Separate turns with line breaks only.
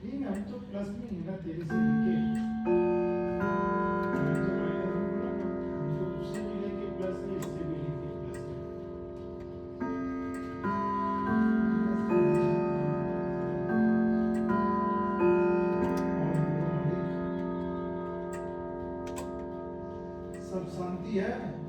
नहीं हम तो प्लस में ही है ना तेरे से लेके मैं तो माइनस में बोला ना हमको उससे भी लेके प्लस है इससे भी लेके प्लस है और बोलो मालिक सब शांति है